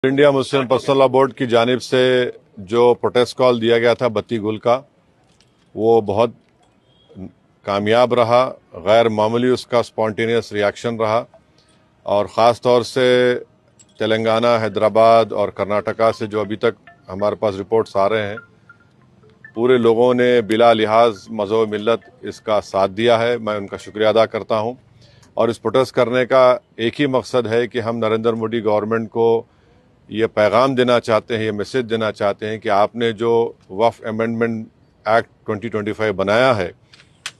India Muslim personal law board की जानिब से जो प्रोटेस्ट कॉल दिया गया था बत्ती गुल का, वो बहुत कामयाब रहा। गैर मामूली उसका स्पॉन्टेनियस रिएक्शन रहा और ख़ास तौर से तेलंगाना, हैदराबाद और कर्नाटका से जो अभी तक हमारे पास रिपोर्ट्स आ रहे हैं, पूरे लोगों ने बिला लिहाज मज़हब मिल्लत इसका साथ दिया है। मैं उनका शुक्रिया अदा करता हूं। और इस प्रोटेस्ट करने का एक ही मकसद है कि हम नरेंद्र मोदी गवर्नमेंट को ये पैगाम देना चाहते हैं, ये मैसेज देना चाहते हैं कि आपने जो वक्फ अमेंडमेंट एक्ट 2025 बनाया है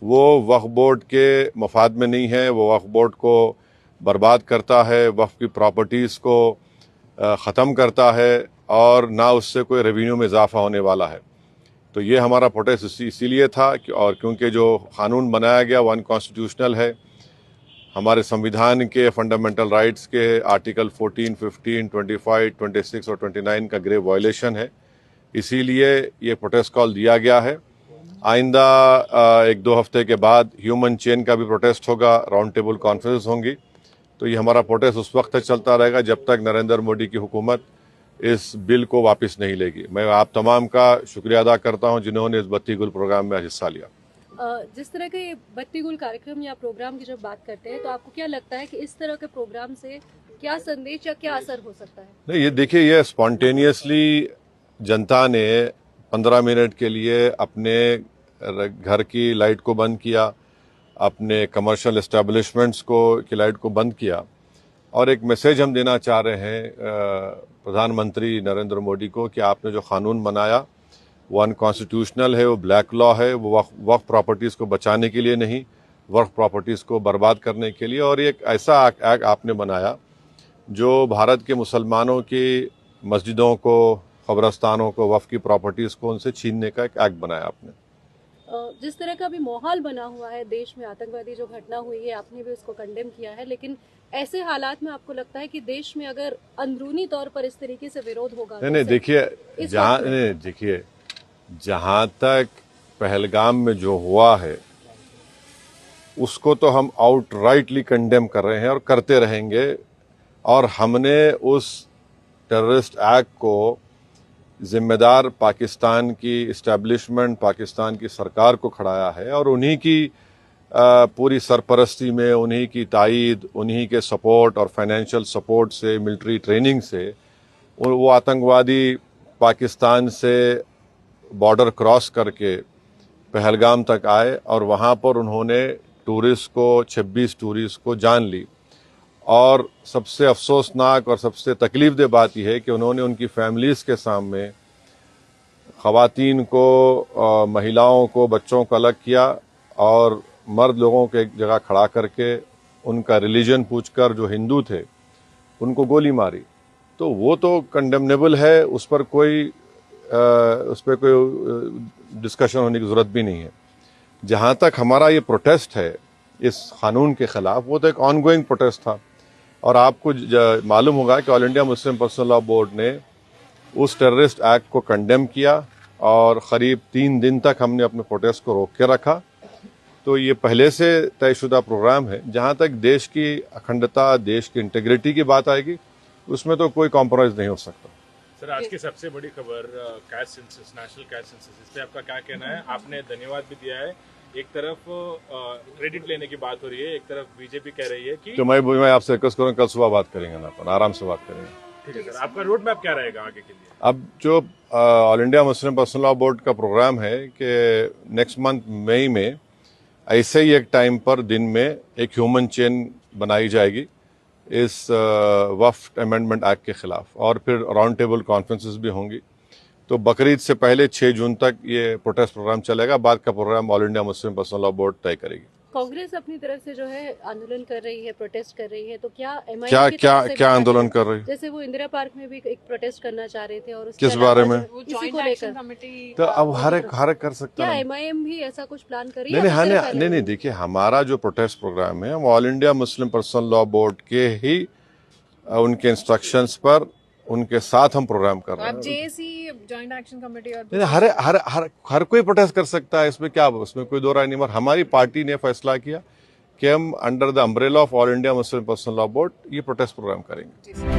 वो वक्फ बोर्ड के मफाद में नहीं है। वो वक्फ बोर्ड को बर्बाद करता है, वक्फ की प्रॉपर्टीज़ को ख़त्म करता है और ना उससे कोई रेवेन्यू में इजाफा होने वाला है। तो ये हमारा प्रोटेस्ट इसीलिए था और क्योंकि जो कानून बनाया गया वो अनकॉन्स्टिट्यूशनल है, हमारे संविधान के फंडामेंटल राइट्स के आर्टिकल 14, 15, 25, 26 और 29 का ग्रेव वायलेशन है। इसीलिए ये प्रोटेस्ट कॉल दिया गया है। आइंदा 1-2 हफ्ते के बाद ह्यूमन चेन का भी प्रोटेस्ट होगा, राउंड टेबल कॉन्फ्रेंस होंगी। तो ये हमारा प्रोटेस्ट उस वक्त तक चलता रहेगा जब तक नरेंद्र मोदी की हुकूमत इस बिल को वापस नहीं लेगी। मैं आप तमाम का शुक्रिया अदा करता हूँ जिन्होंने इस बत्ती गुल प्रोग्राम में हिस्सा लिया। जिस तरह के बत्ती गुल कार्यक्रम या प्रोग्राम की जब बात करते हैं तो आपको क्या लगता है कि इस तरह के प्रोग्राम से क्या संदेश या क्या असर हो सकता है? नहीं, ये देखिए, ये स्पॉन्टेनियसली जनता ने 15 मिनट के लिए अपने घर की लाइट को बंद किया, अपने कमर्शियल एस्टेब्लिशमेंट्स की लाइट को बंद किया और एक मैसेज हम देना चाह रहे हैं प्रधानमंत्री नरेंद्र मोदी को कि आपने जो कानून बनाया वो अनकॉन्स्टिट्यूशनल है, वो ब्लैक लॉ है, वो वक्फ प्रॉपर्टीज़ को बचाने के लिए नहीं, वक्फ प्रॉपर्टीज़ को बर्बाद करने के लिए। और एक ऐसा एक्ट आपने बनाया जो भारत के मुसलमानों की मस्जिदों को, कब्रस्तानों को, वक्फ की प्रॉपर्टीज़ को उनसे छीनने का एक एक्ट बनाया आपने। जिस तरह का अभी माहौल बना हुआ है देश में, आतंकवादी जो घटना हुई है, आपने भी उसको कंडेम किया है, लेकिन ऐसे हालात में आपको लगता है कि देश में अगर अंदरूनी तौर पर इस तरीके से विरोध होगा? नहीं, देखिए, जहां तक पहलगाम में जो हुआ है उसको तो हम आउटराइटली कंडेम कर रहे हैं और करते रहेंगे। और हमने उस टेररिस्ट एक्ट को जिम्मेदार पाकिस्तान की इस्टेब्लिशमेंट, पाकिस्तान की सरकार को खड़ाया है और उन्हीं की पूरी सरपरस्ती में, उन्हीं की तायीद, उन्हीं के सपोर्ट और फाइनेंशियल सपोर्ट से, मिलिट्री ट्रेनिंग से वो आतंकवादी पाकिस्तान से बॉर्डर क्रॉस करके पहलगाम तक आए और वहाँ पर उन्होंने 26 टूरिस्ट को जान ली। और सबसे अफसोसनाक और सबसे तकलीफदेह बात यह है कि उन्होंने उनकी फैमिलीज़ के सामने ख़वातीन को, महिलाओं को, बच्चों को अलग किया और मर्द लोगों को एक जगह खड़ा करके उनका रिलीजन पूछकर, जो हिंदू थे, उनको गोली मारी। तो वो तो कंडेमनेबल है, उस पर कोई डिस्कशन होने की ज़रूरत भी नहीं है। जहाँ तक हमारा ये प्रोटेस्ट है इस कानून के ख़िलाफ़, वो तो एक ऑनगोइंग प्रोटेस्ट था। और आपको मालूम होगा कि all India Muslim personal law board ने उस टेररिस्ट एक्ट को कंडेम किया और क़रीब 3 दिन तक हमने अपने प्रोटेस्ट को रोक के रखा। तो ये पहले से तयशुदा प्रोग्राम है। जहाँ तक देश की अखंडता, देश की इंटीग्रिटी की बात आएगी, उसमें तो कोई कॉम्प्रोमाइज़ नहीं हो सकता। सर, आज की सबसे बड़ी खबर caste census, national caste census, इस पे आपका क्या कहना है? आपने धन्यवाद भी दिया है, एक तरफ क्रेडिट लेने की बात हो रही है, एक तरफ बीजेपी कह रही है कि तो मैं आपसे रिक्वेस्ट करूँ, कल सुबह बात करेंगे ना, अपन आराम से बात करेंगे। ठीक है सर, आपका रोड मैप क्या रहेगा आगे के लिए? अब जो all India Muslim personal law board का प्रोग्राम है कि नेक्स्ट मंथ मई में ऐसे ही एक टाइम पर दिन में एक ह्यूमन चेन बनाई जाएगी इस वक्फ अमेंडमेंट एक्ट के खिलाफ और फिर राउंड टेबल कॉन्फ्रेंसेस भी होंगी। तो बकरीद से पहले 6 जून तक ये प्रोटेस्ट प्रोग्राम चलेगा। बाद का program all India Muslim personal law board तय करेगी। कांग्रेस अपनी तरफ से जो है आंदोलन कर रही है, प्रोटेस्ट कर रही है, तो क्या क्या आंदोलन कर रही है? जैसे वो इंदिरा पार्क में भी एक प्रोटेस्ट करना चाह रहे थे और किस बारे में? इसी को लेकर। तो अब हर एक कर सकता है। है। MIM भी ऐसा कुछ प्लान कर रही है? नहीं, देखिए, हमारा जो प्रोटेस्ट प्रोग्राम है वो all India Muslim personal law board के ही उनके इंस्ट्रक्शंस पर, उनके साथ हम प्रोग्राम कर रहे हैं। जेएसी जॉइंट एक्शन कमेटी और हर कोई प्रोटेस्ट कर सकता है, इसमें क्या, उसमें कोई दो राय नहीं। मगर हमारी पार्टी ने फैसला किया कि हम under the umbrella of all India Muslim personal law board ये प्रोटेस्ट प्रोग्राम करेंगे।